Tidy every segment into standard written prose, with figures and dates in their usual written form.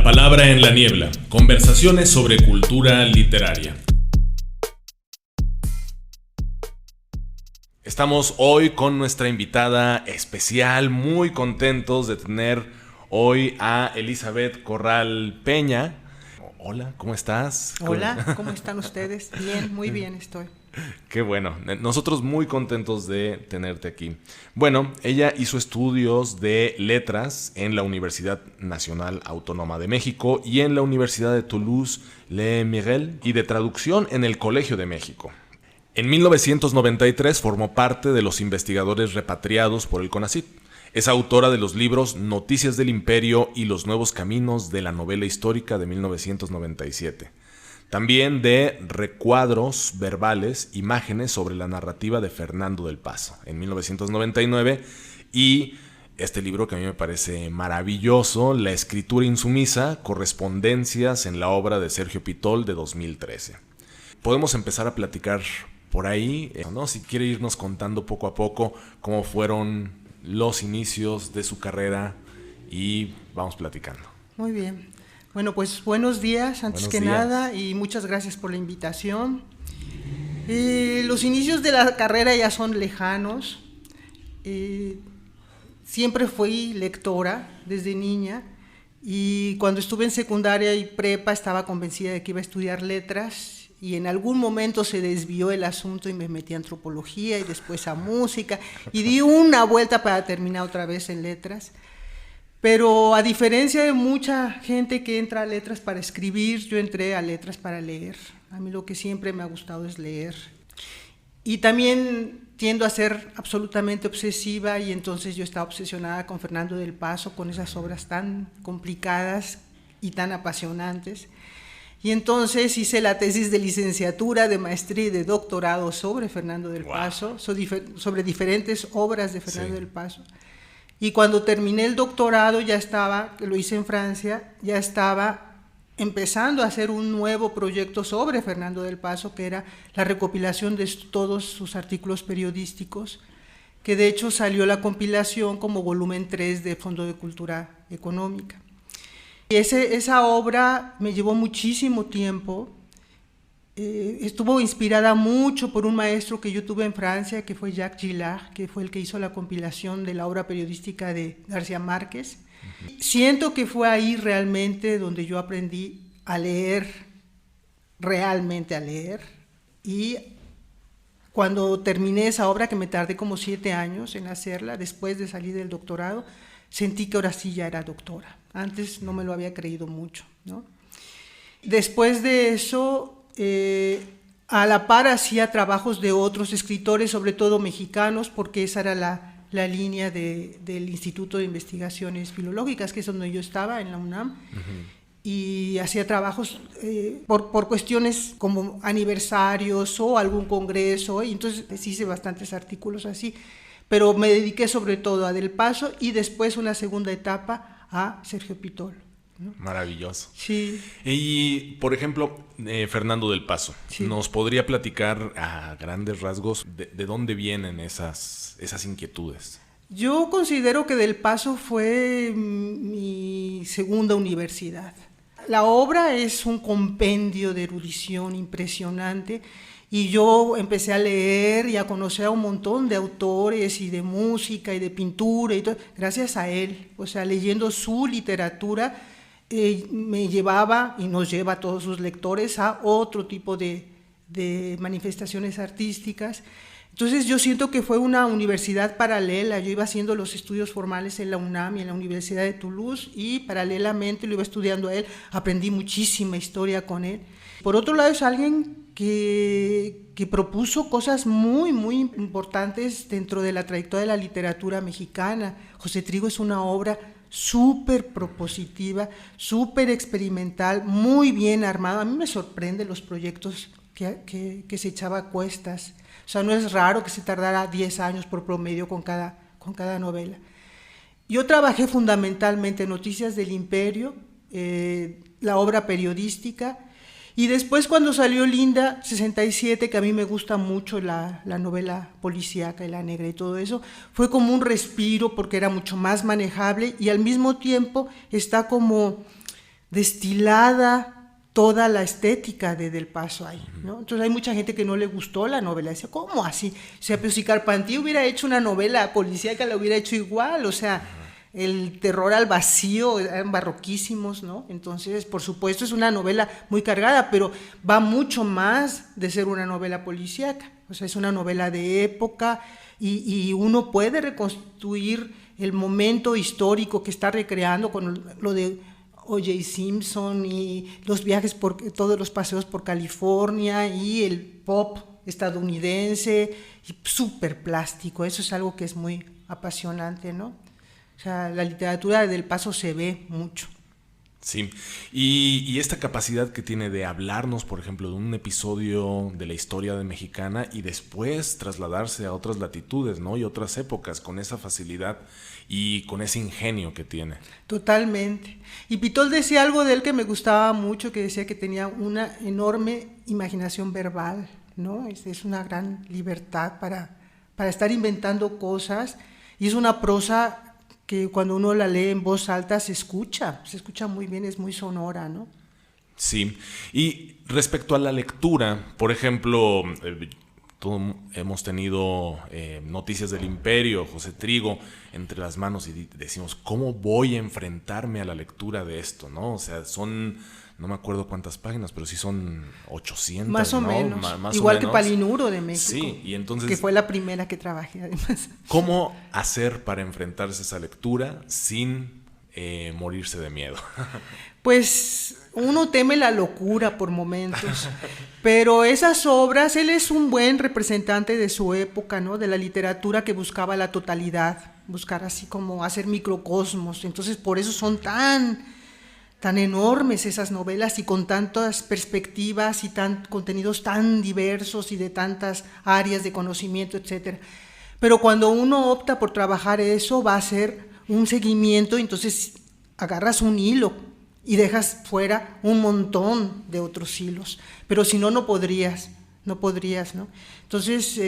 palabra en la niebla. Conversaciones sobre cultura literaria. Estamos hoy con nuestra invitada especial, muy contentos de tener hoy a Elizabeth Corral Peña. Hola, ¿cómo estás? Hola, ¿cómo están ustedes? Bien, muy bien estoy. Qué bueno, nosotros muy contentos de tenerte aquí. Bueno, ella hizo estudios de letras en la Universidad Nacional Autónoma de México y en la Universidad de Toulouse-Le Mirel y de traducción en el Colegio de México. En 1993 formó parte de los investigadores repatriados por el CONACYT. Es autora de los libros Noticias del Imperio y Los Nuevos Caminos de la Novela Histórica de 1997. También de Recuadros verbales, imágenes sobre la narrativa de Fernando del Paso, en 1999. Y este libro que a mí me parece maravilloso, La escritura insumisa, correspondencias en la obra de Sergio Pitol, de 2013. Podemos empezar a platicar por ahí, ¿no? Si quiere irnos contando poco a poco cómo fueron los inicios de su carrera y vamos platicando. Muy bien. Bueno, pues buenos días, antes que nada, y muchas gracias por la invitación. Los inicios de la carrera ya son lejanos. Siempre fui lectora desde niña y cuando estuve en secundaria y prepa estaba convencida de que iba a estudiar letras y en algún momento se desvió el asunto y me metí a antropología y después a música y di una vuelta para terminar otra vez en letras. Pero a diferencia de mucha gente que entra a letras para escribir, yo entré a letras para leer. A mí lo que siempre me ha gustado es leer. Y también tiendo a ser absolutamente obsesiva y entonces yo estaba obsesionada con Fernando del Paso, con esas obras tan complicadas y tan apasionantes. Y entonces hice la tesis de licenciatura, de maestría y de doctorado sobre Fernando del Paso, sobre diferentes obras de Fernando del Paso. Y cuando terminé el doctorado, que lo hice en Francia, ya estaba empezando a hacer un nuevo proyecto sobre Fernando del Paso, que era la recopilación de todos sus artículos periodísticos, que de hecho salió la compilación como volumen 3 de Fondo de Cultura Económica. Y esa obra me llevó muchísimo tiempo. Estuvo inspirada mucho por un maestro que yo tuve en Francia, que fue Jacques Gillard, que fue el que hizo la compilación de la obra periodística de García Márquez. Siento que fue ahí realmente donde yo aprendí a leer, realmente a leer, y cuando terminé esa obra, que me tardé como 7 años en hacerla, después de salir del doctorado, sentí que ahora sí ya era doctora. Antes no me lo había creído mucho, ¿no? Después de eso, a la par hacía trabajos de otros escritores, sobre todo mexicanos, porque esa era la línea del Instituto de Investigaciones Filológicas, que es donde yo estaba, en la UNAM, y hacía trabajos por cuestiones como aniversarios o algún congreso, y entonces hice bastantes artículos así, pero me dediqué sobre todo a Del Paso y después una segunda etapa a Sergio Pitol, ¿no? Maravilloso. Sí. Y, por ejemplo, Fernando del Paso, sí. ¿Nos podría platicar a grandes rasgos de dónde vienen esas inquietudes? Yo considero que Del Paso fue mi segunda universidad. La obra es un compendio de erudición impresionante y yo empecé a leer y a conocer a un montón de autores y de música y de pintura y todo, gracias a él. O sea, leyendo su literatura me llevaba y nos lleva a todos sus lectores a otro tipo de manifestaciones artísticas. Entonces yo siento que fue una universidad paralela. Yo iba haciendo los estudios formales en la UNAM y en la Universidad de Toulouse y paralelamente lo iba estudiando a él. Aprendí muchísima historia con él. Por otro lado, es alguien que propuso cosas muy, muy importantes dentro de la trayectoria de la literatura mexicana. José Trigo es una obra súper propositiva, súper experimental, muy bien armada. A mí me sorprende los proyectos que se echaba a cuestas. O sea, no es raro que se tardara 10 años por promedio con cada novela. Yo trabajé fundamentalmente en Noticias del Imperio, la obra periodística, y después cuando salió Linda 67, que a mí me gusta mucho la novela policíaca y la negra y todo eso, fue como un respiro porque era mucho más manejable y al mismo tiempo está como destilada toda la estética de Del Paso ahí, ¿no? Entonces hay mucha gente que no le gustó la novela, dice, ¿cómo así? O sea, pero si Carpentier hubiera hecho una novela policíaca, la hubiera hecho igual, o sea, el terror al vacío, eran barroquísimos, ¿no? Entonces, por supuesto, es una novela muy cargada, pero va mucho más de ser una novela policíaca. O sea, es una novela de época y uno puede reconstruir el momento histórico que está recreando con lo de O.J. Simpson y los viajes todos los paseos por California y el pop estadounidense, súper plástico. Eso es algo que es muy apasionante, ¿no? O sea, la literatura de Del Paso se ve mucho. Sí, y esta capacidad que tiene de hablarnos, por ejemplo, de un episodio de la historia de mexicana y después trasladarse a otras latitudes, ¿no? Y otras épocas, con esa facilidad y con ese ingenio que tiene. Totalmente. Y Pitol decía algo de él que me gustaba mucho, que decía que tenía una enorme imaginación verbal, ¿no? Es una gran libertad para estar inventando cosas, y es una prosa que cuando uno la lee en voz alta se escucha muy bien, es muy sonora, ¿no? Sí, y respecto a la lectura, por ejemplo, hemos tenido Noticias del Imperio, José Trigo, entre las manos, y decimos, ¿cómo voy a enfrentarme a la lectura de esto, no? O sea, son, no me acuerdo cuántas páginas, pero sí son 800, más o ¿no? menos, más igual o menos. Que Palinuro de México, sí, y entonces, que fue la primera que trabajé además. ¿cómo hacer para enfrentarse a esa lectura sin morirse de miedo? Pues uno teme la locura por momentos, pero esas obras, él es un buen representante de su época, ¿no? De la literatura que buscaba la totalidad, buscar así como hacer microcosmos. Entonces por eso son tan enormes esas novelas, y con tantas perspectivas y contenidos tan diversos y de tantas áreas de conocimiento, etcétera. Pero cuando uno opta por trabajar eso, va a ser un seguimiento, entonces agarras un hilo y dejas fuera un montón de otros hilos, pero si no, no podrías, ¿no? Entonces,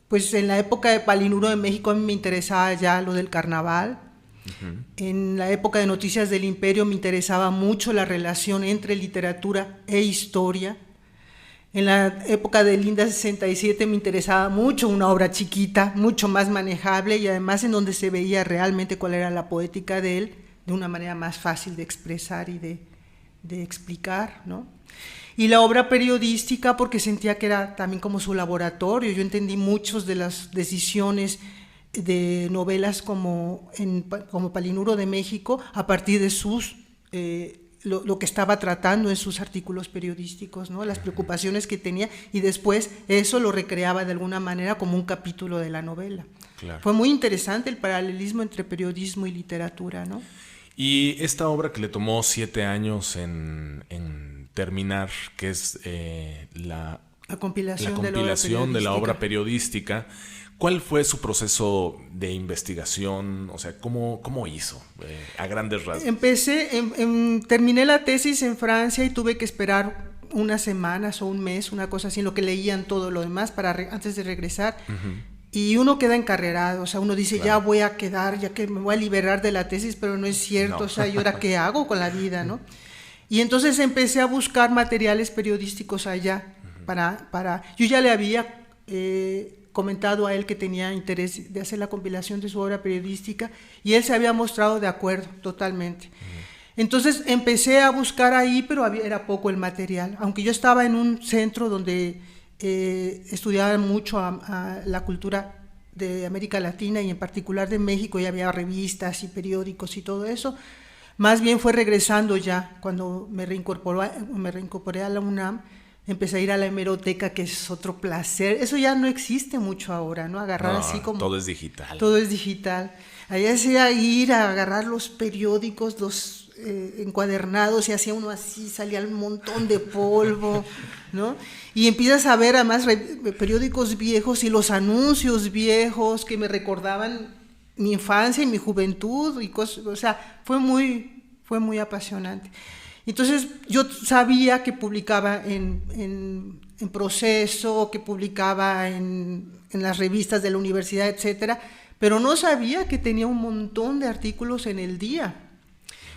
pues en la época de Palinuro de México a mí me interesaba ya lo del carnaval. Uh-huh. En la época de Noticias del Imperio me interesaba mucho la relación entre literatura e historia. En la época de Linda 67 me interesaba mucho una obra chiquita, mucho más manejable, y además en donde se veía realmente cuál era la poética de él, de una manera más fácil de expresar y de explicar, ¿no? Y la obra periodística, porque sentía que era también como su laboratorio. Yo entendí muchas de las decisiones de novelas como Palinuro de México a partir de sus lo que estaba tratando en sus artículos periodísticos, ¿no? Las preocupaciones que tenía, y después eso lo recreaba de alguna manera como un capítulo de la novela. Claro. Fue muy interesante el paralelismo entre periodismo y literatura, ¿no? Y esta obra que le tomó 7 años en terminar, que es la compilación de la obra periodística, ¿cuál fue su proceso de investigación? O sea, ¿cómo hizo a grandes rasgos? Terminé la tesis en Francia y tuve que esperar unas semanas o un mes, una cosa así, en lo que leían todo lo demás antes de regresar. Uh-huh. Y uno queda encarrerado, o sea, uno dice, claro, ya voy a quedar, ya que me voy a liberar de la tesis, pero no es cierto, no. O sea, ¿y ahora qué hago con la vida, no? Y entonces empecé a buscar materiales periodísticos allá, uh-huh, yo ya le había comentado a él que tenía interés de hacer la compilación de su obra periodística, y él se había mostrado de acuerdo totalmente. Uh-huh. Entonces empecé a buscar ahí, pero era poco el material, aunque yo estaba en un centro donde estudiaban mucho a la cultura de América Latina y en particular de México, y había revistas y periódicos y todo eso. Más bien fue regresando ya, cuando me reincorporé a la UNAM, empecé a ir a la hemeroteca, que es otro placer. Eso ya no existe mucho ahora, ¿no? Agarrar así como... Todo es digital. Todo es digital. Allá hacía ir a agarrar los periódicos, los encuadernados, y hacía uno así, salía un montón de polvo, ¿no? Y empiezas a ver además periódicos viejos y los anuncios viejos que me recordaban mi infancia y mi juventud y cosas, o sea, fue muy apasionante. Entonces yo sabía que publicaba en Proceso, que publicaba en las revistas de la universidad, etcétera, pero no sabía que tenía un montón de artículos en El Día.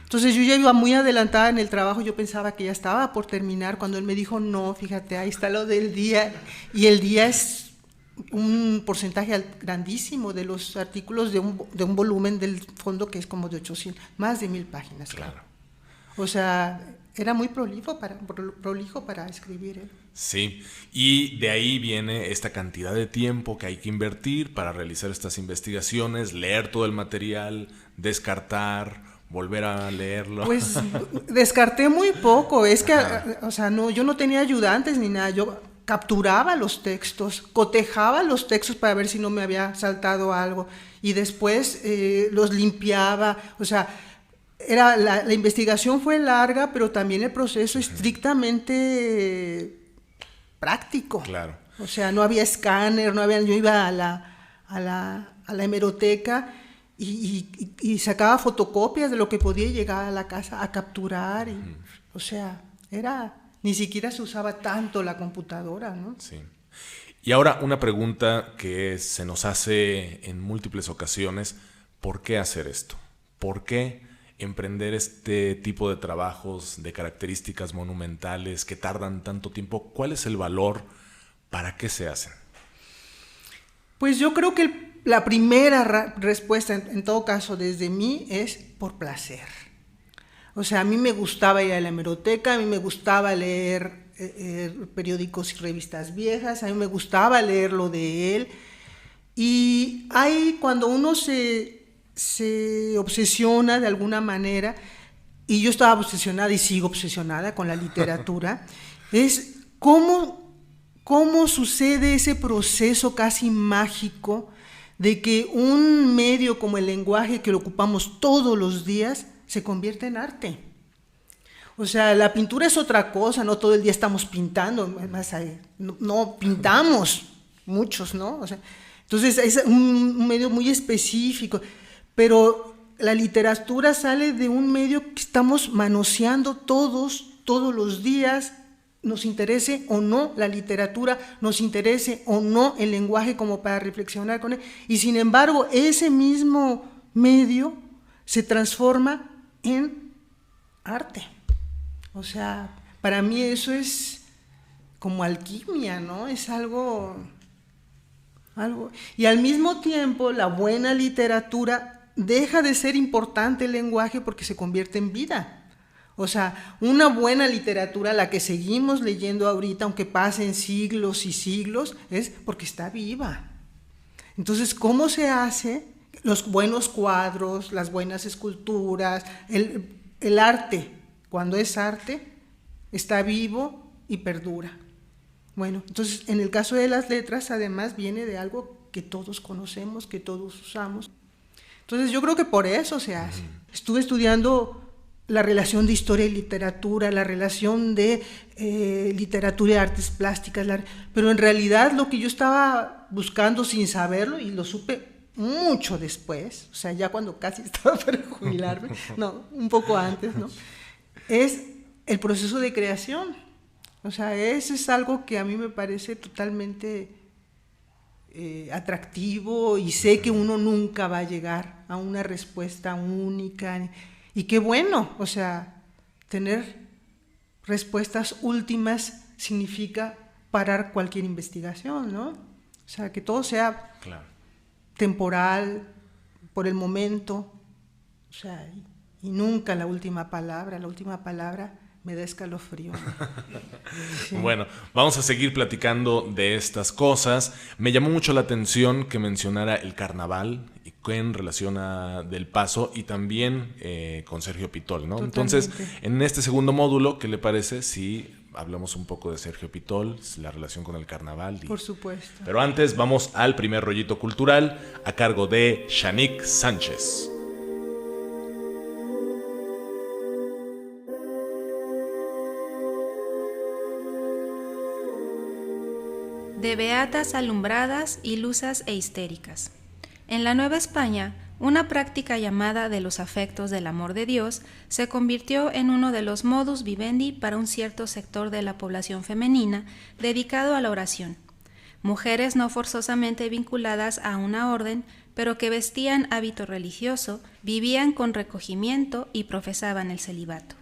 Entonces yo ya iba muy adelantada en el trabajo, yo pensaba que ya estaba por terminar, cuando él me dijo, no, fíjate, ahí está lo del día, y el día es un porcentaje grandísimo de los artículos de un volumen del fondo que es como de 800, más de 1000 páginas. Claro. O sea, era muy prolijo para escribir. Sí, y de ahí viene esta cantidad de tiempo que hay que invertir para realizar estas investigaciones, leer todo el material, descartar, volver a leerlo. Pues descarté muy poco, es que, o sea, no, yo no tenía ayudantes ni nada, yo capturaba los textos, cotejaba los textos para ver si no me había saltado algo, y después los limpiaba, o sea, la investigación fue larga, pero también el proceso estrictamente práctico. Claro. O sea, no había escáner, yo iba a la hemeroteca y sacaba fotocopias de lo que podía llegar a la casa a capturar. O sea, ni siquiera se usaba tanto la computadora, ¿no? Sí. Y ahora una pregunta que se nos hace en múltiples ocasiones: ¿por qué hacer esto? ¿Por qué emprender este tipo de trabajos de características monumentales que tardan tanto tiempo? ¿Cuál es el valor? ¿Para qué se hacen? Pues yo creo que la primera respuesta, en todo caso desde mí, es por placer. O sea, a mí me gustaba ir a la hemeroteca, a mí me gustaba leer periódicos y revistas viejas, a mí me gustaba leer lo de él. Y ahí cuando uno se obsesiona de alguna manera, y yo estaba obsesionada y sigo obsesionada con la literatura, es cómo sucede ese proceso casi mágico de que un medio como el lenguaje que lo ocupamos todos los días se convierte en arte. O sea, la pintura es otra cosa, no todo el día estamos pintando, no pintamos muchos, ¿no? O sea, entonces es un medio muy específico, pero la literatura sale de un medio que estamos manoseando todos los días, nos interese o no la literatura, nos interese o no el lenguaje como para reflexionar con él, y sin embargo ese mismo medio se transforma en arte. O sea, para mí eso es como alquimia, ¿no? Es algo. Y al mismo tiempo la buena literatura deja de ser importante el lenguaje porque se convierte en vida. O sea, una buena literatura, la que seguimos leyendo ahorita, aunque pasen siglos y siglos, es porque está viva. Entonces, ¿cómo se hace? Los buenos cuadros, las buenas esculturas, el arte, cuando es arte, está vivo y perdura. Bueno, entonces, en el caso de las letras, además, viene de algo que todos conocemos, que todos usamos. Entonces, yo creo que por eso se hace. Estuve estudiando la relación de historia y literatura, la relación de literatura y artes plásticas, pero en realidad lo que yo estaba buscando sin saberlo, y lo supe mucho después, o sea, ya cuando casi estaba para jubilarme, no, un poco antes, ¿no? Es el proceso de creación. O sea, eso es algo que a mí me parece totalmente atractivo, y sé que uno nunca va a llegar a una respuesta única. Y qué bueno, o sea, tener respuestas últimas significa parar cualquier investigación, ¿no? O sea, que todo sea temporal, por el momento, o sea, y nunca la última palabra me da escalofrío. Sí. Bueno, vamos a seguir platicando de estas cosas. Me llamó mucho la atención que mencionara el carnaval y en relación a Del Paso, y también con Sergio Pitol, ¿no? Totalmente. Entonces, en este segundo módulo, ¿qué le parece si hablamos un poco de Sergio Pitol, la relación con el carnaval? Por supuesto. Pero antes vamos al primer rollito cultural a cargo de Shanique Sánchez. De beatas alumbradas, ilusas e histéricas. En la Nueva España, una práctica llamada de los afectos del amor de Dios se convirtió en uno de los modus vivendi para un cierto sector de la población femenina dedicado a la oración. mujeres no forzosamente vinculadas a una orden, pero que vestían hábito religioso, vivían con recogimiento y profesaban el celibato.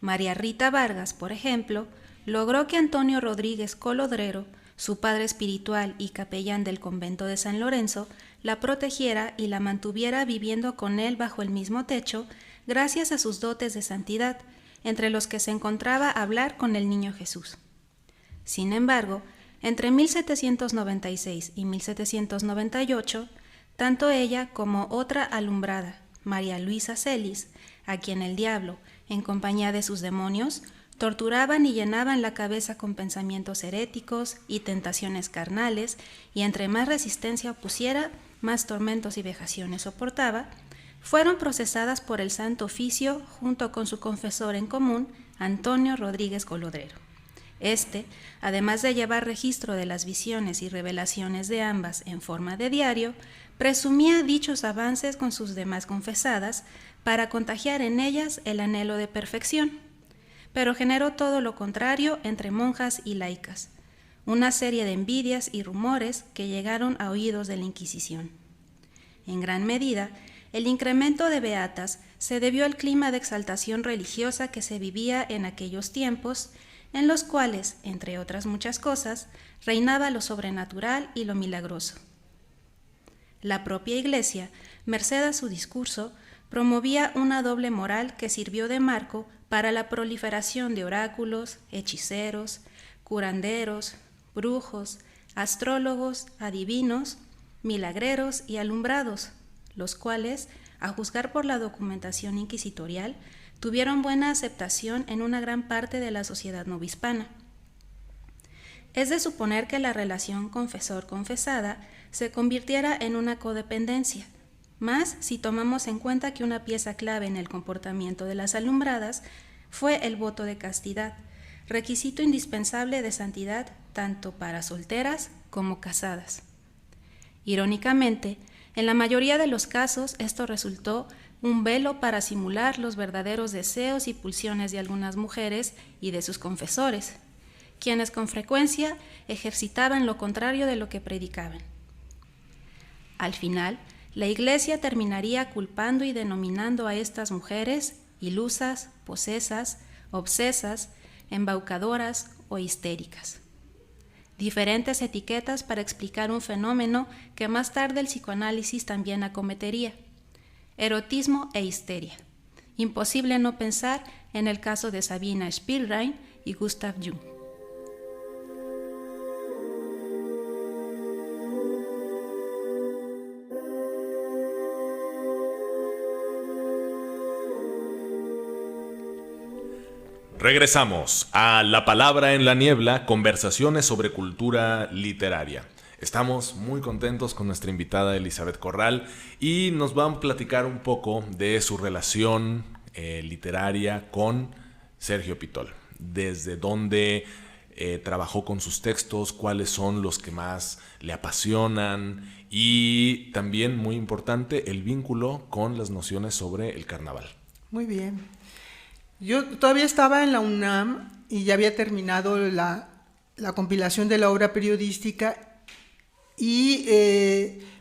María Rita Vargas, por ejemplo, logró que Antonio Rodríguez Colodrero, su padre espiritual y capellán del convento de San Lorenzo, la protegiera y la mantuviera viviendo con él bajo el mismo techo, gracias a sus dotes de santidad, entre los que se encontraba hablar con el niño Jesús. Sin embargo, entre 1796 y 1798, tanto ella como otra alumbrada, María Luisa Celis, a quien el diablo, en compañía de sus demonios, torturaban y llenaban la cabeza con pensamientos heréticos y tentaciones carnales, y entre más resistencia opusiera, más tormentos y vejaciones soportaba, fueron procesadas por el Santo Oficio junto con su confesor en común, Antonio Rodríguez Colodrero. Este, además de llevar registro de las visiones y revelaciones de ambas en forma de diario, presumía dichos avances con sus demás confesadas para contagiar en ellas el anhelo de perfección, pero generó todo lo contrario entre monjas y laicas, una serie de envidias y rumores que llegaron a oídos de la Inquisición. En gran medida, el incremento de beatas se debió al clima de exaltación religiosa que se vivía en aquellos tiempos, en los cuales, entre otras muchas cosas, reinaba lo sobrenatural y lo milagroso. La propia Iglesia, merced a su discurso, promovía una doble moral que sirvió de marco para la proliferación de oráculos, hechiceros, curanderos, brujos, astrólogos, adivinos, milagreros y alumbrados, los cuales, a juzgar por la documentación inquisitorial, tuvieron buena aceptación en una gran parte de la sociedad novohispana. Es de suponer que la relación confesor-confesada se convirtiera en una codependencia, más si tomamos en cuenta que una pieza clave en el comportamiento de las alumbradas fue el voto de castidad, requisito indispensable de santidad tanto para solteras como casadas. Irónicamente, en la mayoría de los casos esto resultó un velo para simular los verdaderos deseos y pulsiones de algunas mujeres y de sus confesores, quienes con frecuencia ejercitaban lo contrario de lo que predicaban. Al final, la Iglesia terminaría culpando y denominando a estas mujeres ilusas, posesas, obsesas, embaucadoras o histéricas. Diferentes etiquetas para explicar un fenómeno que más tarde el psicoanálisis también acometería: erotismo e histeria. Imposible no pensar en el caso de Sabina Spielrein y Gustav Jung. Regresamos a La Palabra en la Niebla, conversaciones sobre cultura literaria. Estamos muy contentos con nuestra invitada Elizabeth Corral y nos van a platicar un poco de su relación literaria con Sergio Pitol. Desde dónde trabajó con sus textos, cuáles son los que más le apasionan y también, muy importante, el vínculo con las nociones sobre el carnaval. Muy bien. Yo todavía estaba en la UNAM y ya había terminado la compilación de la obra periodística y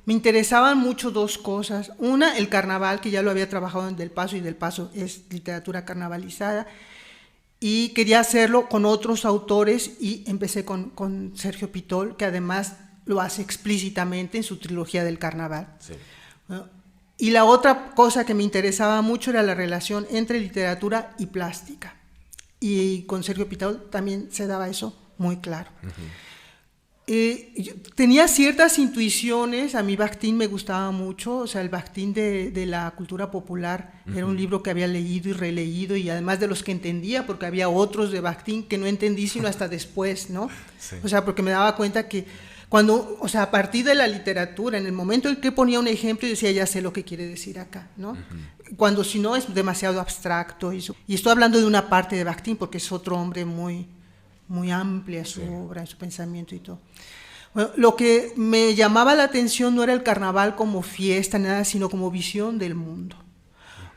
me interesaban mucho dos cosas. Una, el carnaval, que ya lo había trabajado en Del Paso, y Del Paso es literatura carnavalizada, y quería hacerlo con otros autores y empecé con Sergio Pitol, que además lo hace explícitamente en su trilogía del carnaval. Sí. Y la otra cosa que me interesaba mucho era la relación entre literatura y plástica. Y con Sergio Pitol también se daba eso muy claro. Uh-huh. Yo tenía ciertas intuiciones. A mí Bakhtin me gustaba mucho. O sea, el Bakhtin de la cultura popular era un libro que había leído y releído, y además de los que entendía, porque había otros de Bakhtin que no entendí sino hasta después, ¿no? Sí. O sea, porque me daba cuenta que cuando, o sea, a partir de la literatura, en el momento en que ponía un ejemplo, yo decía, ya sé lo que quiere decir acá, ¿no? Uh-huh. Cuando si no es demasiado abstracto. Y estoy hablando de una parte de Bakhtin porque es otro hombre muy, muy amplia su obra, su pensamiento y todo. Bueno, lo que me llamaba la atención no era el carnaval como fiesta, nada, sino como visión del mundo.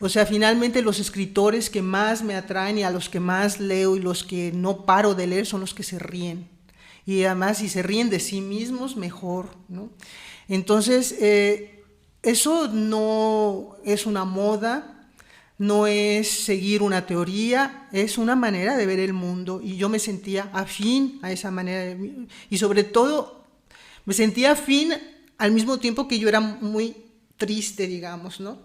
O sea, finalmente los escritores que más me atraen y a los que más leo y los que no paro de leer son los que se ríen. y además si se ríen de sí mismos, mejor, ¿no? Entonces, eso no es una moda, no es seguir una teoría, es una manera de ver el mundo, y yo me sentía afín a esa manera y sobre todo me sentía afín al mismo tiempo que yo era muy triste, digamos, ¿no?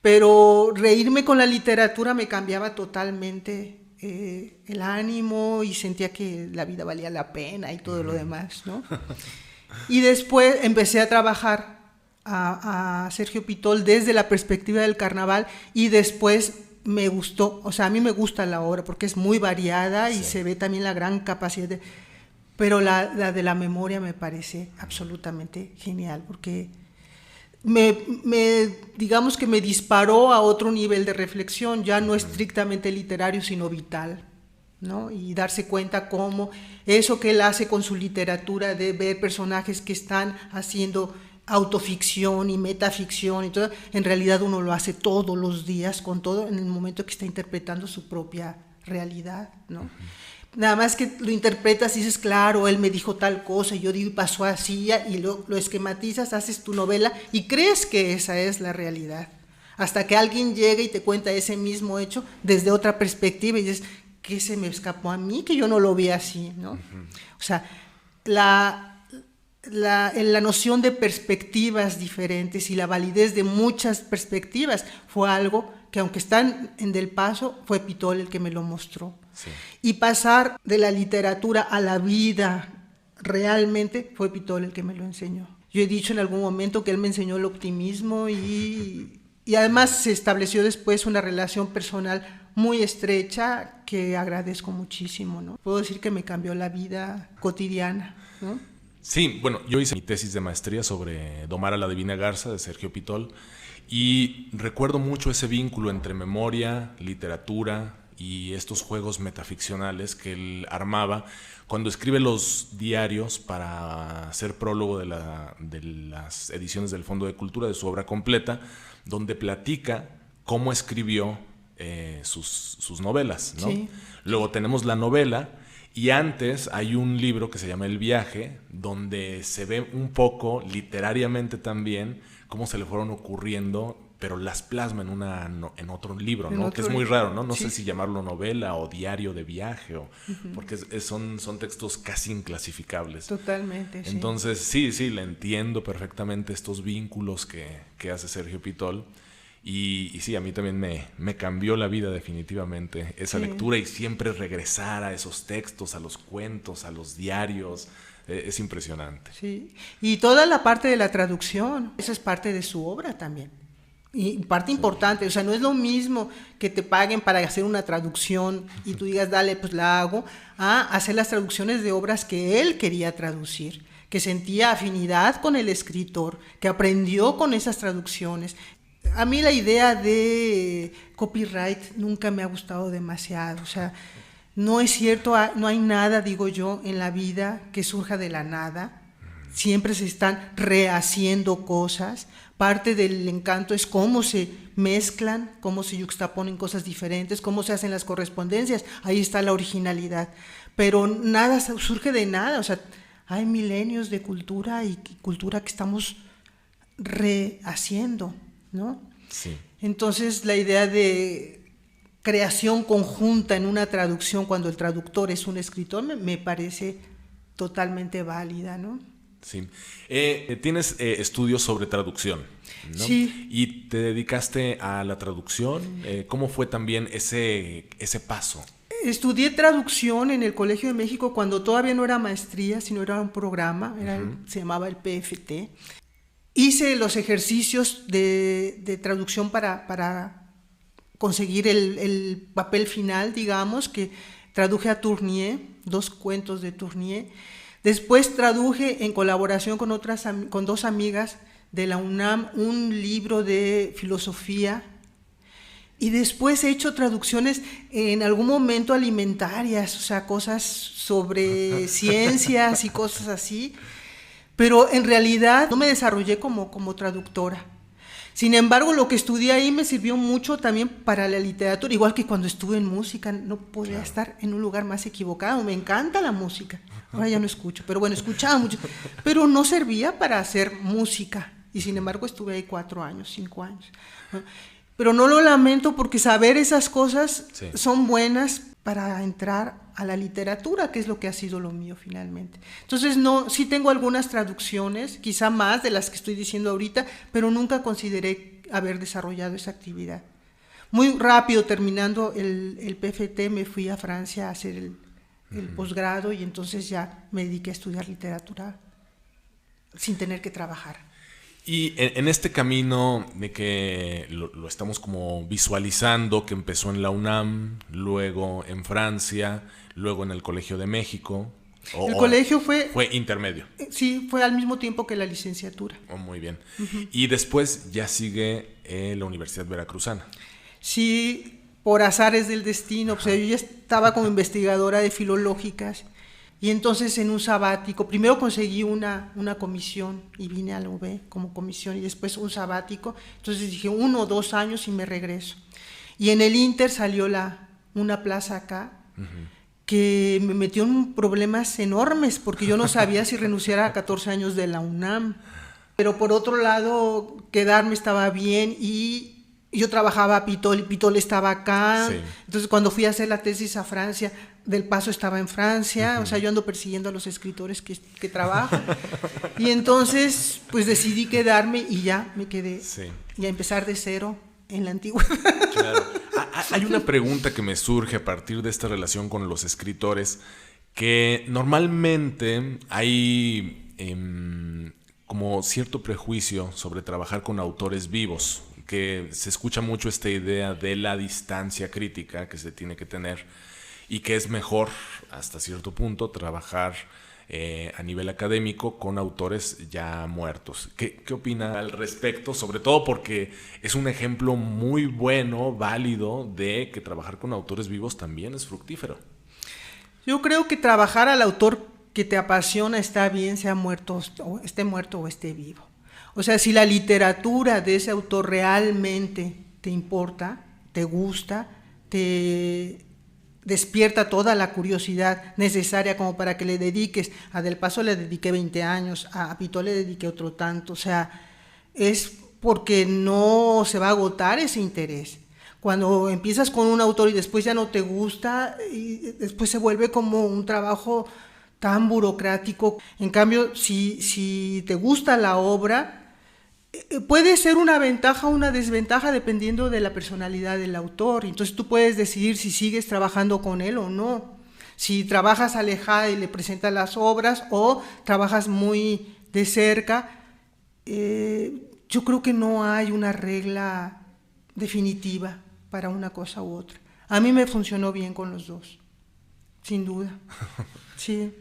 Pero reírme con la literatura me cambiaba totalmente el ánimo y sentía que la vida valía la pena y todo lo demás, ¿no? Y después empecé a trabajar a Sergio Pitol desde la perspectiva del carnaval y después me gustó, o sea, a mí me gusta la obra porque es muy variada y se ve también la gran capacidad pero la de la memoria me parece absolutamente genial porque digamos que me disparó a otro nivel de reflexión, ya no estrictamente literario, sino vital, ¿no? Y darse cuenta cómo eso que él hace con su literatura de ver personajes que están haciendo autoficción y metaficción y todo, en realidad uno lo hace todos los días con todo en el momento que está interpretando su propia realidad, ¿no? Nada más que lo interpretas y dices, claro, él me dijo tal cosa, y yo digo, pasó así, y lo esquematizas, haces tu novela y crees que esa es la realidad. Hasta que alguien llega y te cuenta ese mismo hecho desde otra perspectiva y dices, ¿qué se me escapó a mí? Que yo no lo vi así, ¿no? O sea, la noción de perspectivas diferentes y la validez de muchas perspectivas fue algo que, aunque están en Del Paso, fue Pitol el que me lo mostró. Sí. Y pasar de la literatura a la vida realmente fue Pitol el que me lo enseñó. Yo he dicho en algún momento que él me enseñó el optimismo y además se estableció después una relación personal muy estrecha que agradezco muchísimo, ¿no? Puedo decir que me cambió la vida cotidiana, ¿no? Sí, bueno, yo hice mi tesis de maestría sobre Domar a la Divina Garza de Sergio Pitol y recuerdo mucho ese vínculo entre memoria, literatura y estos juegos metaficcionales que él armaba cuando escribe los diarios para hacer prólogo de las ediciones del Fondo de Cultura de su obra completa, donde platica cómo escribió sus novelas, ¿no? Sí. Luego tenemos la novela y antes hay un libro que se llama El Viaje, donde se ve un poco literariamente también cómo se le fueron ocurriendo, pero las plasma en otro libro, ¿no? Que es muy raro, ¿no? No sé si llamarlo novela o diario de viaje, porque son textos casi inclasificables. Totalmente, sí. Entonces, sí, le entiendo perfectamente estos vínculos que hace Sergio Pitol. Y sí, a mí también me cambió la vida definitivamente esa lectura y siempre regresar a esos textos, a los cuentos, a los diarios. Es impresionante. Sí, y toda la parte de la traducción, esa es parte de su obra también. Y parte importante, o sea, no es lo mismo que te paguen para hacer una traducción y tú digas, dale, pues la hago, a hacer las traducciones de obras que él quería traducir, que sentía afinidad con el escritor, que aprendió con esas traducciones. A mí la idea de copyright nunca me ha gustado demasiado, o sea, no es cierto, no hay nada, digo yo, en la vida que surja de la nada, siempre se están rehaciendo cosas. Parte del encanto es cómo se mezclan, cómo se yuxtaponen cosas diferentes, cómo se hacen las correspondencias, ahí está la originalidad, pero nada surge de nada, o sea, hay milenios de cultura y cultura que estamos rehaciendo, ¿no? Sí. Entonces la idea de creación conjunta en una traducción cuando el traductor es un escritor me parece totalmente válida, ¿no? Sí. Tienes estudios sobre traducción, ¿no? Sí. Y te dedicaste a la traducción. ¿Cómo fue también ese paso? Estudié traducción en el Colegio de México cuando todavía no era maestría, sino era un programa, se llamaba el PFT. Hice los ejercicios de traducción para conseguir el papel final, digamos, que traduje a Tournier, 2 cuentos de Tournier. Después traduje en colaboración con 2 amigas de la UNAM un libro de filosofía y después he hecho traducciones en algún momento alimentarias, o sea, cosas sobre ciencias y cosas así, pero en realidad no me desarrollé como traductora. Sin embargo, lo que estudié ahí me sirvió mucho también para la literatura, igual que cuando estuve en música, no podía estar en un lugar más equivocado. Me encanta la música, ahora ya no escucho, pero bueno, escuchaba mucho, pero no servía para hacer música, y sin embargo estuve ahí 4 años, 5 años. Pero no lo lamento, porque saber esas cosas son buenas para entrar a la literatura, que es lo que ha sido lo mío finalmente. Entonces, sí tengo algunas traducciones, quizá más de las que estoy diciendo ahorita, pero nunca consideré haber desarrollado esa actividad. Muy rápido, terminando el PFT, me fui a Francia a hacer el posgrado, y entonces ya me dediqué a estudiar literatura sin tener que trabajar. Y en este camino de que lo estamos como visualizando, que empezó en la UNAM, luego en Francia, luego en el Colegio de México. El colegio fue intermedio. Sí, fue al mismo tiempo que la licenciatura. Muy bien. Y después ya sigue la Universidad Veracruzana. Sí, por azares del destino. O sea, yo ya estaba como investigadora de filológicas. Y entonces en un sabático, primero conseguí una comisión y vine a la UB como comisión, y después un sabático. Entonces dije 1 o 2 años y me regreso. Y en el Inter salió una plaza acá, que me metió en problemas enormes, porque yo no sabía si renunciar a 14 años de la UNAM. Pero por otro lado, quedarme estaba bien, y yo trabajaba a Pitol, y Pitol estaba acá. Sí. Entonces cuando fui a hacer la tesis a Francia, Del Paso estaba en Francia. O sea, yo ando persiguiendo a los escritores que trabajan. Y entonces pues decidí quedarme, y ya me quedé. Sí. Y a empezar de cero en la antigüedad. Claro. Hay una pregunta que me surge a partir de esta relación con los escritores, que normalmente hay como cierto prejuicio sobre trabajar con autores vivos, que se escucha mucho esta idea de la distancia crítica que se tiene que tener, y que es mejor hasta cierto punto trabajar a nivel académico con autores ya muertos. ¿Qué opina al respecto? Sobre todo porque es un ejemplo muy bueno, válido, de que trabajar con autores vivos también es fructífero. Yo creo que trabajar al autor que te apasiona está bien, sea muerto, o esté muerto o esté vivo. O sea, si la literatura de ese autor realmente te importa, te gusta, te despierta toda la curiosidad necesaria como para que le dediques. A Del Paso le dediqué 20 años, a Pitol le dediqué otro tanto. O sea, es porque no se va a agotar ese interés. Cuando empiezas con un autor y después ya no te gusta, y después se vuelve como un trabajo tan burocrático. En cambio, si te gusta la obra, puede ser una ventaja o una desventaja dependiendo de la personalidad del autor. Entonces tú puedes decidir si sigues trabajando con él o no. Si trabajas alejada y le presentas las obras, o trabajas muy de cerca. Yo creo que no hay una regla definitiva para una cosa u otra. A mí me funcionó bien con los dos, sin duda. Sí.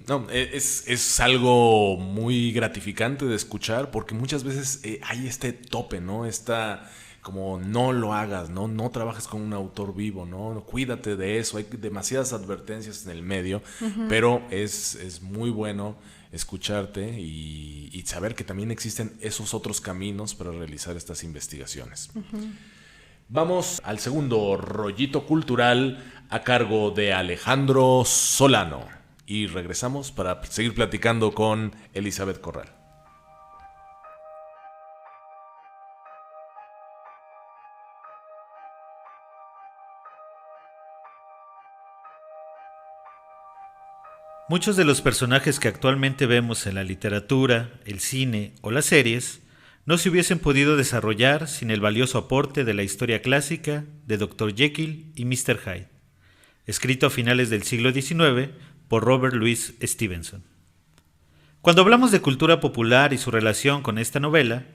No, es algo muy gratificante de escuchar, porque muchas veces hay este tope, ¿no? Como no lo hagas, no trabajes con un autor vivo, ¿no? Cuídate de eso. Hay demasiadas advertencias en el medio, pero es muy bueno escucharte y saber que también existen esos otros caminos para realizar estas investigaciones. Vamos al segundo rollito cultural a cargo de Alejandro Solano. Y regresamos para seguir platicando con Elizabeth Corral. Muchos de los personajes que actualmente vemos en la literatura, el cine o las series no se hubiesen podido desarrollar sin el valioso aporte de la historia clásica de Dr. Jekyll y Mr. Hyde, escrito a finales del siglo XIX por Robert Louis Stevenson. Cuando hablamos de cultura popular y su relación con esta novela,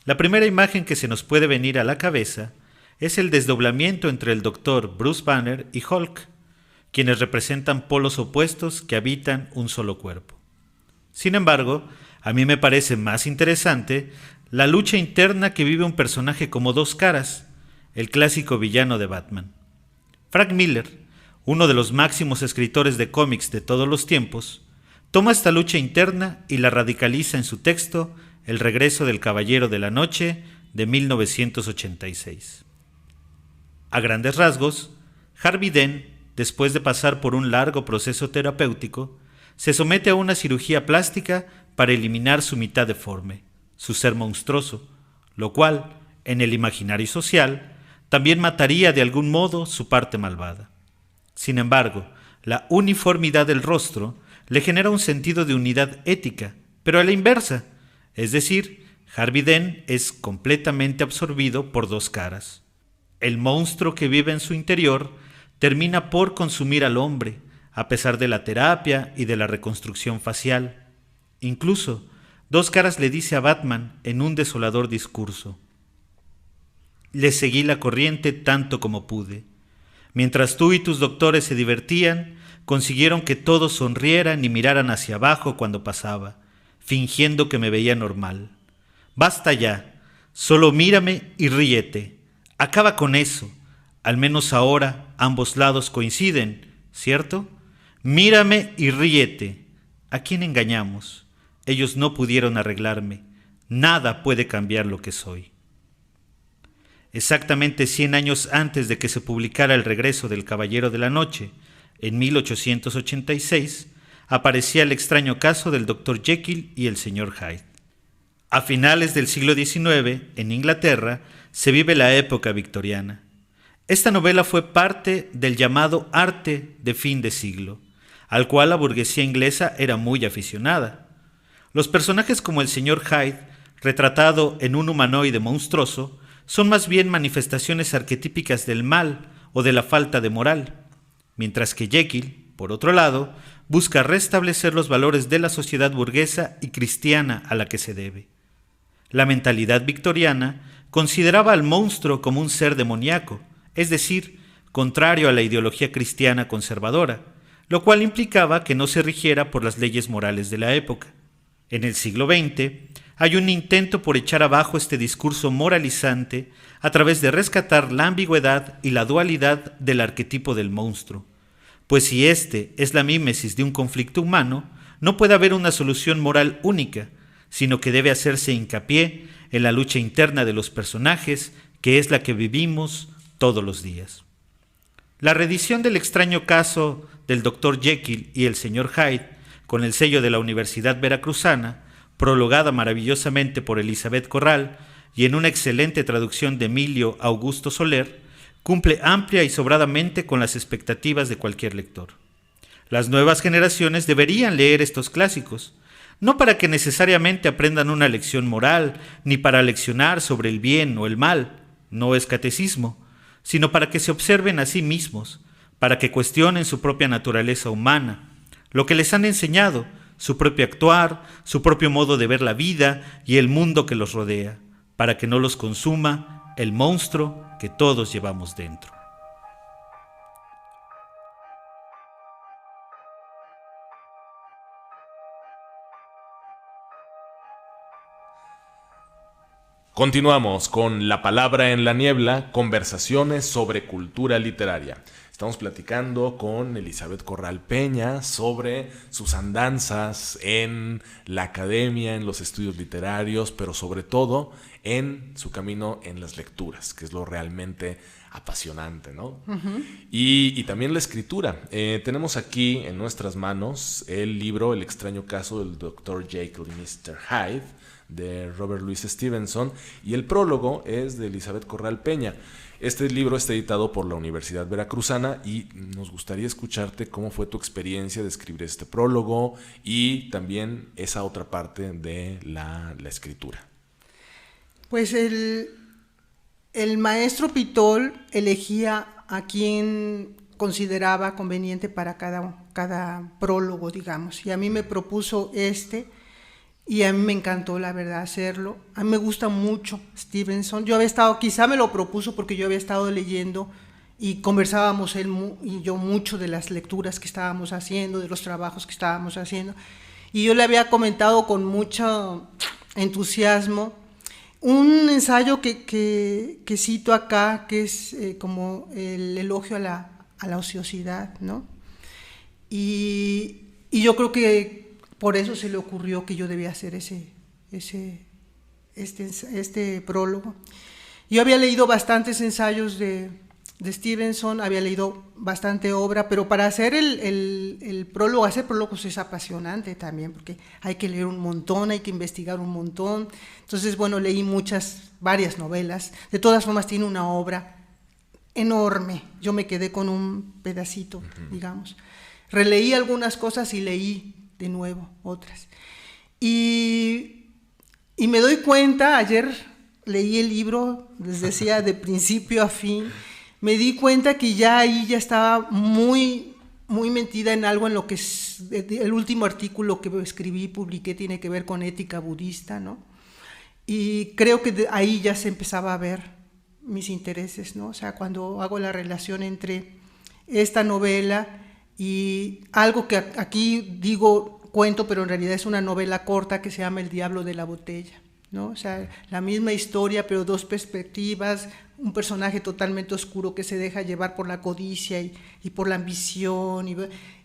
la primera imagen que se nos puede venir a la cabeza es el desdoblamiento entre el Dr. Bruce Banner y Hulk, quienes representan polos opuestos que habitan un solo cuerpo. Sin embargo, a mí me parece más interesante la lucha interna que vive un personaje como Dos Caras, el clásico villano de Batman. Frank Miller, uno de los máximos escritores de cómics de todos los tiempos, toma esta lucha interna y la radicaliza en su texto El regreso del Caballero de la Noche de 1986. A grandes rasgos, Harvey Dent, después de pasar por un largo proceso terapéutico, se somete a una cirugía plástica para eliminar su mitad deforme, su ser monstruoso, lo cual, en el imaginario social, también mataría de algún modo su parte malvada. Sin embargo, la uniformidad del rostro le genera un sentido de unidad ética, pero a la inversa, es decir, Harvey Dent es completamente absorbido por dos caras. El monstruo que vive en su interior termina por consumir al hombre, a pesar de la terapia y de la reconstrucción facial. Incluso, Dos Caras le dice a Batman en un desolador discurso: «Le seguí la corriente tanto como pude. Mientras tú y tus doctores se divertían, consiguieron que todos sonrieran y miraran hacia abajo cuando pasaba, fingiendo que me veía normal. Basta ya, solo mírame y ríete. Acaba con eso. Al menos ahora ambos lados coinciden, ¿cierto? Mírame y ríete. ¿A quién engañamos? Ellos no pudieron arreglarme. Nada puede cambiar lo que soy». Exactamente 100 años antes de que se publicara El regreso del Caballero de la Noche, en 1886, aparecía El extraño caso del Dr. Jekyll y el Sr. Hyde. A finales del siglo XIX, en Inglaterra, se vive la época victoriana. Esta novela fue parte del llamado arte de fin de siglo, al cual la burguesía inglesa era muy aficionada. Los personajes como el Sr. Hyde, retratado en un humanoide monstruoso, son más bien manifestaciones arquetípicas del mal o de la falta de moral, mientras que Jekyll, por otro lado, busca restablecer los valores de la sociedad burguesa y cristiana a la que se debe. La mentalidad victoriana consideraba al monstruo como un ser demoníaco, es decir, contrario a la ideología cristiana conservadora, lo cual implicaba que no se rigiera por las leyes morales de la época. En el siglo XX, hay un intento por echar abajo este discurso moralizante a través de rescatar la ambigüedad y la dualidad del arquetipo del monstruo, pues si este es la mímesis de un conflicto humano, no puede haber una solución moral única, sino que debe hacerse hincapié en la lucha interna de los personajes, que es la que vivimos todos los días. La reedición del extraño caso del Dr. Jekyll y el Sr. Hyde, con el sello de la Universidad Veracruzana, prologada maravillosamente por Elizabeth Corral y en una excelente traducción de Emilio Augusto Soler, cumple amplia y sobradamente con las expectativas de cualquier lector. Las nuevas generaciones deberían leer estos clásicos, no para que necesariamente aprendan una lección moral, ni para leccionar sobre el bien o el mal, no es catecismo, sino para que se observen a sí mismos, para que cuestionen su propia naturaleza humana, lo que les han enseñado, su propio actuar, su propio modo de ver la vida y el mundo que los rodea, para que no los consuma el monstruo que todos llevamos dentro. Continuamos con La Palabra en la Niebla, conversaciones sobre cultura literaria. Estamos platicando con Elizabeth Corral Peña sobre sus andanzas en la academia, en los estudios literarios, pero sobre todo en su camino en las lecturas, que es lo realmente apasionante, ¿no? Uh-huh. Y también la escritura. Tenemos aquí en nuestras manos el libro El extraño caso del Dr. Jekyll y Mr. Hyde, de Robert Louis Stevenson, y el prólogo es de Elizabeth Corral Peña. Este libro está editado por la Universidad Veracruzana y nos gustaría escucharte cómo fue tu experiencia de escribir este prólogo y también esa otra parte de la escritura. Pues el maestro Pitol elegía a quien consideraba conveniente para cada prólogo, digamos, y a mí me propuso y a mí me encantó, la verdad, hacerlo. A mí me gusta mucho Stevenson. Yo había estado, quizá me lo propuso porque yo había estado leyendo y conversábamos él y yo mucho de las lecturas que estábamos haciendo, de los trabajos que estábamos haciendo. Y yo le había comentado con mucho entusiasmo un ensayo que cito acá, que es como el elogio a la ociosidad, ¿no? Y yo creo que por eso se le ocurrió que yo debía hacer ese este prólogo. Yo había leído bastantes ensayos de Stevenson, había leído bastante obra, pero para hacer el prólogo, hacer prólogos es apasionante también, porque hay que leer un montón, hay que investigar un montón. Entonces, bueno, leí varias novelas. De todas formas, tiene una obra enorme. Yo me quedé con un pedacito, digamos. Releí algunas cosas y leí de nuevo otras. Y me doy cuenta, ayer leí el libro, les decía, de principio a fin, me di cuenta que ya ahí ya estaba muy, muy metida en algo en lo que es, el último artículo que escribí y publiqué tiene que ver con ética budista, ¿no? Y creo que ahí ya se empezaba a ver mis intereses, ¿no? O sea, cuando hago la relación entre esta novela y algo que aquí digo cuento, pero en realidad es una novela corta que se llama El diablo de la botella, ¿no? O sea, la misma historia, pero dos perspectivas, un personaje totalmente oscuro que se deja llevar por la codicia y por la ambición,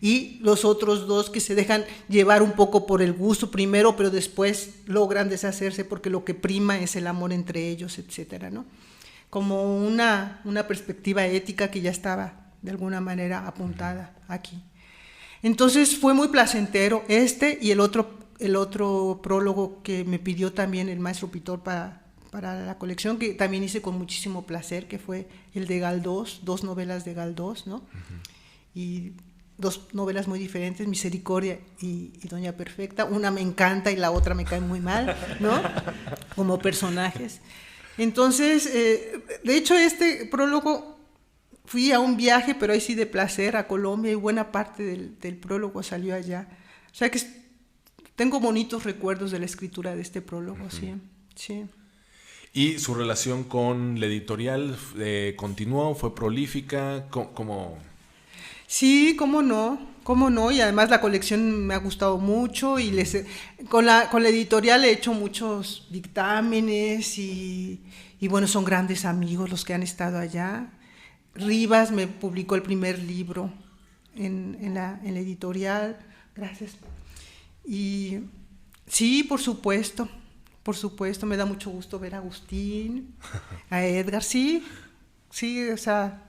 y los otros dos que se dejan llevar un poco por el gusto primero, pero después logran deshacerse porque lo que prima es el amor entre ellos, etcétera, ¿no? Como una perspectiva ética que ya estaba de alguna manera apuntada aquí. Entonces fue muy placentero y el otro prólogo que me pidió también el maestro Pitor para la colección, que también hice con muchísimo placer, que fue el de Galdós, 2 novelas de Galdós, ¿no? Y 2 novelas muy diferentes, Misericordia y Doña Perfecta. Una me encanta y la otra me cae muy mal, ¿no? Como personajes. Entonces, de hecho, este prólogo, fui a un viaje, pero ahí sí de placer, a Colombia, y buena parte del prólogo salió allá. O sea que tengo bonitos recuerdos de la escritura de este prólogo, sí, sí. ¿Y su relación con la editorial continuó? ¿Fue prolífica? ¿Cómo? Sí, cómo no, y además la colección me ha gustado mucho, y con la editorial he hecho muchos dictámenes, y bueno, son grandes amigos los que han estado allá. Rivas me publicó el primer libro en la editorial, gracias. Y sí, por supuesto, me da mucho gusto ver a Agustín, a Edgar, sí, o sea,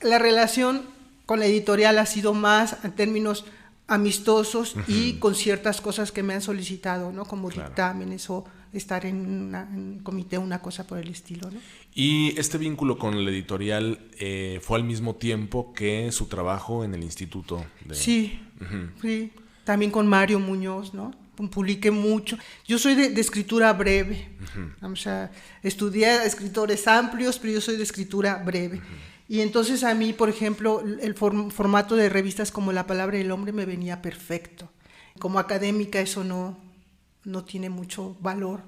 la relación con la editorial ha sido más en términos amistosos y con ciertas cosas que me han solicitado, ¿no? Como dictámenes o estar en un comité, una cosa por el estilo, ¿no? ¿Y este vínculo con la editorial fue al mismo tiempo que su trabajo en el instituto? Sí, sí, también con Mario Muñoz, ¿no? Publiqué mucho. Yo soy de escritura breve, o sea, estudié escritores amplios, pero yo soy de escritura breve. Y entonces a mí, por ejemplo, el formato de revistas como La Palabra del Hombre me venía perfecto. Como académica eso no tiene mucho valor.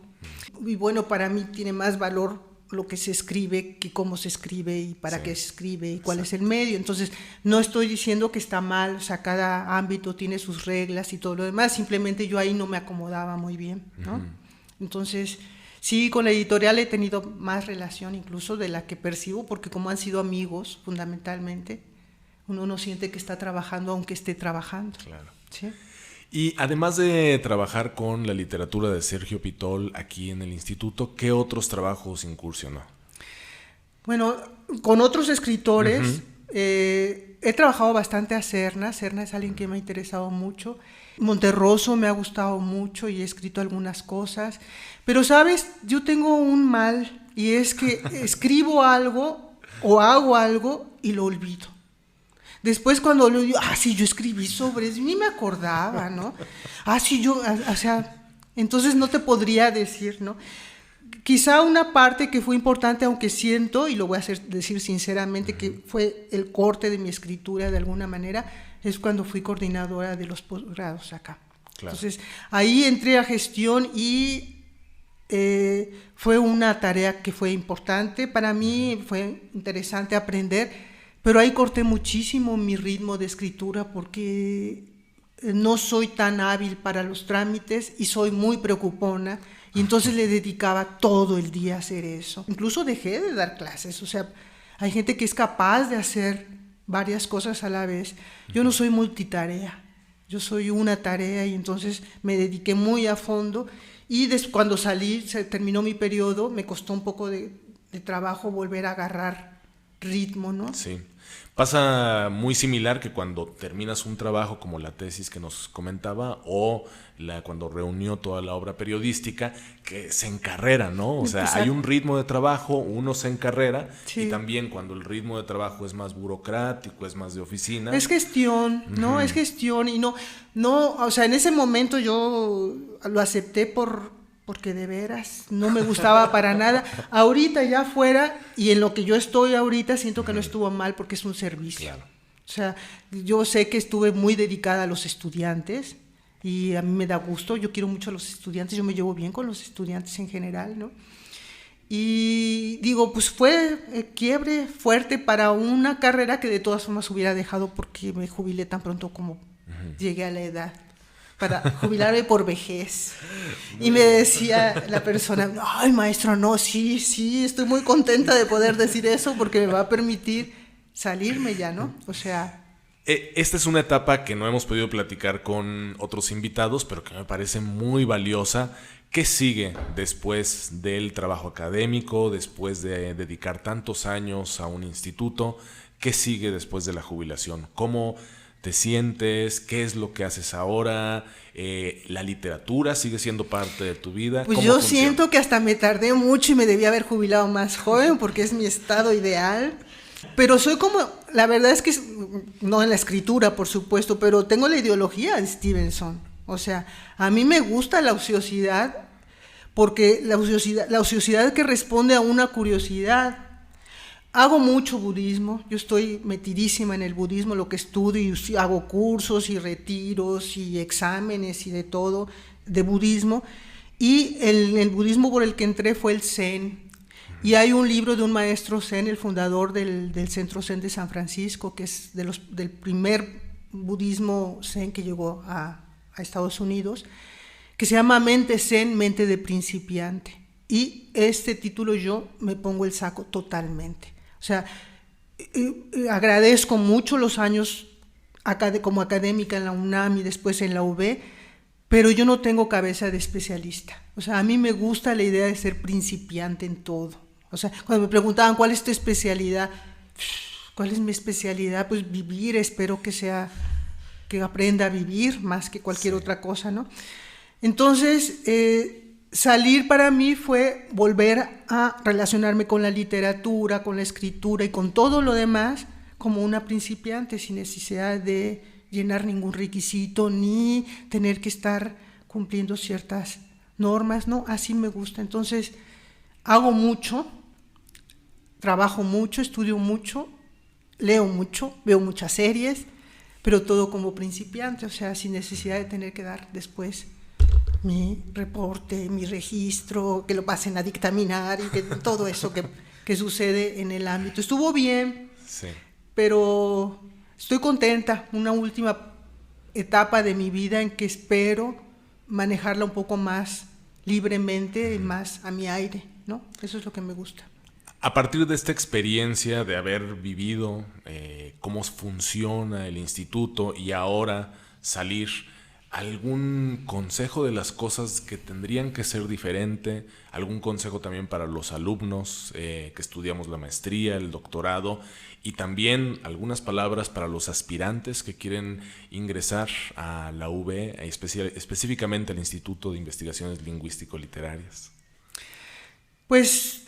Y bueno, para mí tiene más valor lo que se escribe que cómo se escribe y para qué se escribe y cuál es el medio. Entonces, no estoy diciendo que está mal, o sea, cada ámbito tiene sus reglas y todo lo demás, simplemente yo ahí no me acomodaba muy bien, ¿no? Entonces, sí, con la editorial he tenido más relación incluso de la que percibo, porque como han sido amigos, fundamentalmente, uno no siente que está trabajando aunque esté trabajando. Claro. ¿Sí? Y además de trabajar con la literatura de Sergio Pitol aquí en el instituto, ¿qué otros trabajos incursionó? Bueno, con otros escritores he trabajado bastante a Serna. Serna es alguien que me ha interesado mucho. Monterroso me ha gustado mucho y he escrito algunas cosas. Pero, ¿sabes? Yo tengo un mal, y es que escribo algo o hago algo y lo olvido. Después cuando lo digo, sí, yo escribí sobre eso, ni me acordaba, ¿no? Sí, o sea, entonces no te podría decir, ¿no? Quizá una parte que fue importante, aunque siento, y lo voy a decir sinceramente, que fue el corte de mi escritura de alguna manera, es cuando fui coordinadora de los posgrados acá. Claro. Entonces, ahí entré a gestión y fue una tarea que fue importante. Para mí fue interesante aprender, pero ahí corté muchísimo mi ritmo de escritura porque no soy tan hábil para los trámites y soy muy preocupona, y entonces le dedicaba todo el día a hacer eso. Incluso dejé de dar clases, o sea, hay gente que es capaz de hacer varias cosas a la vez. Yo no soy multitarea, yo soy una tarea, y entonces me dediqué muy a fondo Y cuando salí, se terminó mi periodo, me costó un poco de trabajo volver a agarrar ritmo, ¿no? Sí. Pasa muy similar que cuando terminas un trabajo como la tesis que nos comentaba o cuando reunió toda la obra periodística, que se encarrera, ¿no? O sea, Exacto. hay un ritmo de trabajo, uno se encarrera, Sí. y también cuando el ritmo de trabajo es más burocrático, es más de oficina. Es gestión, ¿no? Es gestión y no, o sea, en ese momento yo lo acepté porque de veras no me gustaba para nada. Ahorita ya fuera y en lo que yo estoy ahorita siento que no estuvo mal porque es un servicio. Claro. O sea, yo sé que estuve muy dedicada a los estudiantes y a mí me da gusto, yo quiero mucho a los estudiantes, yo me llevo bien con los estudiantes en general, ¿no? Y digo, pues fue quiebre fuerte para una carrera que de todas formas hubiera dejado porque me jubilé tan pronto como llegué a la edad, para jubilarme por vejez. Y me decía la persona, ay maestro, no, sí, estoy muy contenta de poder decir eso porque me va a permitir salirme ya, ¿no? O sea... Esta es una etapa que no hemos podido platicar con otros invitados, pero que me parece muy valiosa. ¿Qué sigue después del trabajo académico, después de dedicar tantos años a un instituto? ¿Qué sigue después de la jubilación? ¿Cómo te sientes? ¿Qué es lo que haces ahora? ¿La literatura sigue siendo parte de tu vida? Pues ¿Cómo yo funciona? siento que hasta me tardé mucho y me debía haber jubilado más joven porque es mi estado ideal. Pero soy como, la verdad es que, no en la escritura, por supuesto, pero tengo la ideología de Stevenson. O sea, a mí me gusta la ociosidad porque la ociosidad que responde a una curiosidad. Hago mucho budismo, yo estoy metidísima en el budismo, lo que estudio, y hago cursos y retiros y exámenes y de todo de budismo. Y el budismo por el que entré fue el Zen. Y hay un libro de un maestro Zen, el fundador del Centro Zen de San Francisco, que es del primer budismo Zen que llegó a Estados Unidos, que se llama Mente Zen, Mente de Principiante. Y este título yo me pongo el saco totalmente. O sea, agradezco mucho los años como académica en la UNAM y después en la UB, pero yo no tengo cabeza de especialista. O sea, a mí me gusta la idea de ser principiante en todo. O sea, cuando me preguntaban cuál es tu especialidad, ¿cuál es mi especialidad? Pues vivir, espero que aprenda a vivir más que cualquier otra cosa, ¿no? Entonces, salir para mí fue volver a relacionarme con la literatura, con la escritura y con todo lo demás como una principiante, sin necesidad de llenar ningún requisito ni tener que estar cumpliendo ciertas normas, ¿no? Así me gusta. Entonces, hago mucho, trabajo mucho, estudio mucho, leo mucho, veo muchas series, pero todo como principiante, o sea, sin necesidad de tener que dar después mi reporte, mi registro, que lo pasen a dictaminar y que todo eso que sucede en el ámbito. Estuvo bien, Sí. pero estoy contenta, una última etapa de mi vida en que espero manejarla un poco más libremente y más a mi aire, ¿no? Eso es lo que me gusta. A partir de esta experiencia de haber vivido cómo funciona el instituto y ahora salir, ¿algún consejo de las cosas que tendrían que ser diferente? ¿Algún consejo también para los alumnos que estudiamos la maestría, el doctorado? Y también algunas palabras para los aspirantes que quieren ingresar a la UB, específicamente al Instituto de Investigaciones Lingüístico-Literarias. Pues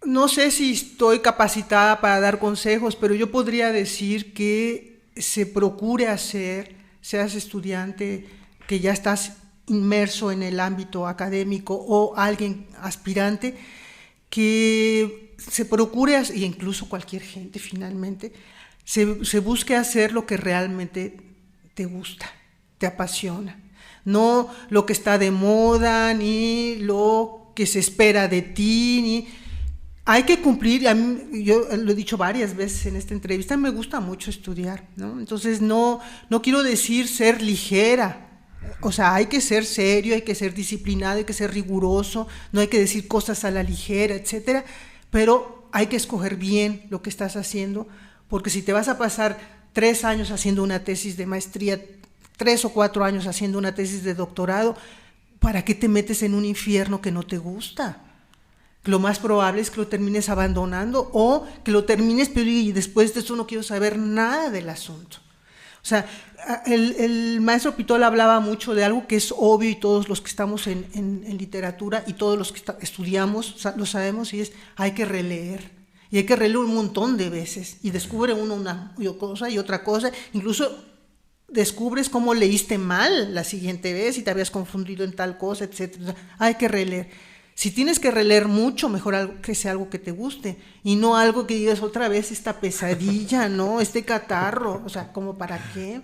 no sé si estoy capacitada para dar consejos, pero yo podría decir que se procure hacer, seas estudiante que ya estás inmerso en el ámbito académico o alguien aspirante, que se procure, e incluso cualquier gente finalmente, se busque hacer lo que realmente te gusta, te apasiona. No lo que está de moda, ni lo que se espera de ti, ni... Hay que cumplir, yo lo he dicho varias veces en esta entrevista, me gusta mucho estudiar, ¿no? Entonces no quiero decir ser ligera, o sea, hay que ser serio, hay que ser disciplinado, hay que ser riguroso, no hay que decir cosas a la ligera, etcétera, pero hay que escoger bien lo que estás haciendo, porque si te vas a pasar 3 años haciendo una tesis de maestría, 3 o 4 años haciendo una tesis de doctorado, ¿para qué te metes en un infierno que no te gusta? Lo más probable es que lo termines abandonando o que lo termines, pero y después de eso no quiero saber nada del asunto. O sea, el maestro Pitol hablaba mucho de algo que es obvio y todos los que estamos en literatura y todos los que estudiamos lo sabemos, y es hay que releer. Y hay que releer un montón de veces y descubre uno una cosa y otra cosa, incluso descubres cómo leíste mal la siguiente vez y te habías confundido en tal cosa, etc. Hay que releer. Si tienes que releer mucho, mejor algo que sea algo que te guste y no algo que digas otra vez esta pesadilla, ¿no? Este catarro, o sea, ¿como para qué?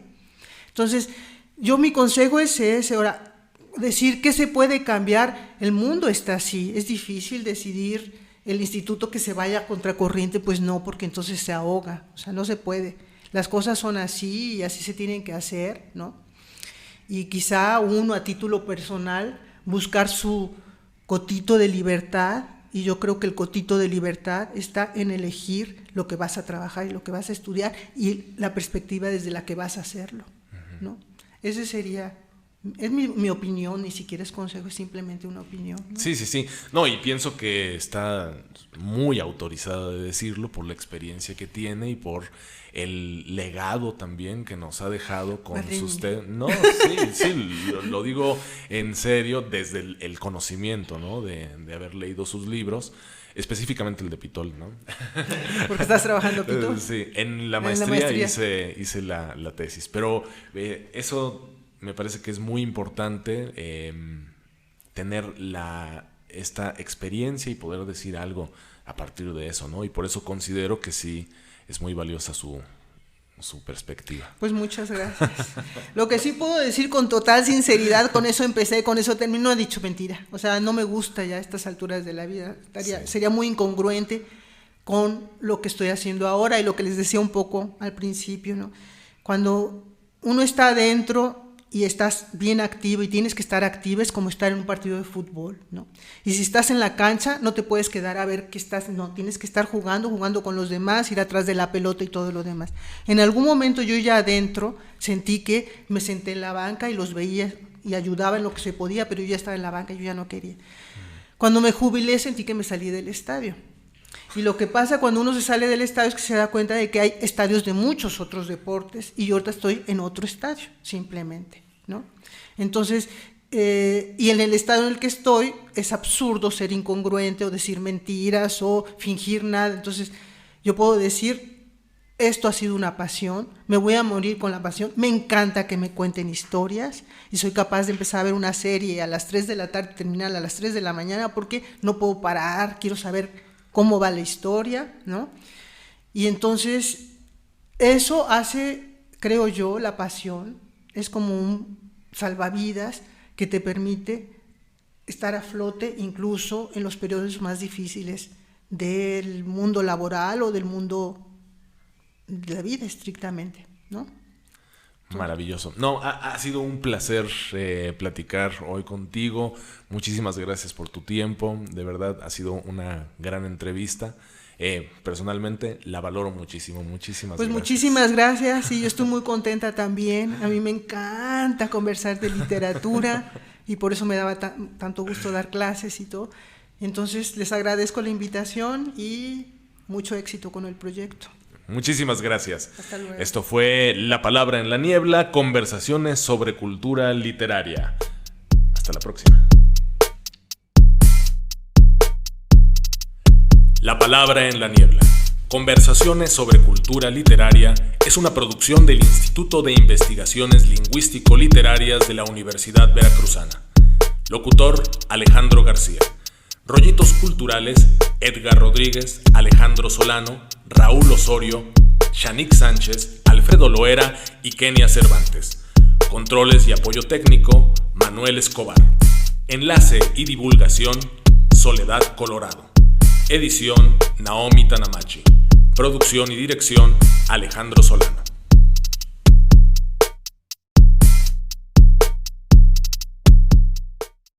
Entonces, mi consejo es ese. Ahora, decir que se puede cambiar, el mundo está así, es difícil decidir el instituto que se vaya a contracorriente, pues no, porque entonces se ahoga, o sea, no se puede. Las cosas son así y así se tienen que hacer, ¿no? Y quizá uno a título personal buscar su cotito de libertad, y yo creo que el cotito de libertad está en elegir lo que vas a trabajar y lo que vas a estudiar y la perspectiva desde la que vas a hacerlo, ¿no? Ese sería... Es mi opinión, ni siquiera es consejo, es simplemente una opinión, ¿no? Sí. No, y pienso que está muy autorizada de decirlo por la experiencia que tiene y por el legado también que nos ha dejado con sus... No, sí, lo digo en serio desde el conocimiento, ¿no? De haber leído sus libros, específicamente el de Pitol, ¿no? Porque estás trabajando Pitol. Sí, en la maestría. Hice la tesis, pero eso... Me parece que es muy importante tener esta experiencia y poder decir algo a partir de eso, ¿no? Y por eso considero que sí es muy valiosa su perspectiva. Pues muchas gracias. Lo que sí puedo decir con total sinceridad, con eso empecé, con eso termino, no he dicho mentira. O sea, no me gusta ya a estas alturas de la vida. Sería muy incongruente con lo que estoy haciendo ahora y lo que les decía un poco al principio, ¿no? Cuando uno está adentro y estás bien activo y tienes que estar activo, es como estar en un partido de fútbol, ¿no? Y si estás en la cancha, no te puedes quedar a ver qué estás, no, tienes que estar jugando con los demás, ir atrás de la pelota y todo lo demás. En algún momento yo ya adentro sentí que me senté en la banca y los veía y ayudaba en lo que se podía, pero yo ya estaba en la banca y yo ya no quería. Cuando me jubilé sentí que me salí del estadio. Y lo que pasa cuando uno se sale del estadio es que se da cuenta de que hay estadios de muchos otros deportes y yo ahorita estoy en otro estadio, simplemente, ¿no? Entonces, y en el estadio en el que estoy es absurdo ser incongruente o decir mentiras o fingir nada. Entonces, yo puedo decir, esto ha sido una pasión, me voy a morir con la pasión, me encanta que me cuenten historias y soy capaz de empezar a ver una serie a las 3 de la tarde, terminar a las 3 de la mañana porque no puedo parar, quiero saber cómo va la historia, ¿no? Y entonces eso hace, creo yo, la pasión, es como un salvavidas que te permite estar a flote incluso en los periodos más difíciles del mundo laboral o del mundo de la vida estrictamente, ¿no? Maravilloso. No, ha sido un placer platicar hoy contigo. Muchísimas gracias por tu tiempo. De verdad, ha sido una gran entrevista. Personalmente la valoro muchísimo. Muchísimas pues gracias. Pues muchísimas gracias y yo estoy muy contenta también. A mí me encanta conversar de literatura y por eso me daba tanto gusto dar clases y todo. Entonces les agradezco la invitación y mucho éxito con el proyecto. Muchísimas gracias. Hasta luego. Esto fue La Palabra en la Niebla, conversaciones sobre cultura literaria. Hasta la próxima. La Palabra en la Niebla, conversaciones sobre cultura literaria, es una producción del Instituto de Investigaciones Lingüístico-Literarias de la Universidad Veracruzana. Locutor, Alejandro García. Rollitos culturales, Edgar Rodríguez, Alejandro Solano, Raúl Osorio, Shanik Sánchez, Alfredo Loera y Kenia Cervantes. Controles y apoyo técnico, Manuel Escobar. Enlace y divulgación, Soledad Colorado. Edición, Naomi Tanamachi. Producción y dirección, Alejandro Solano.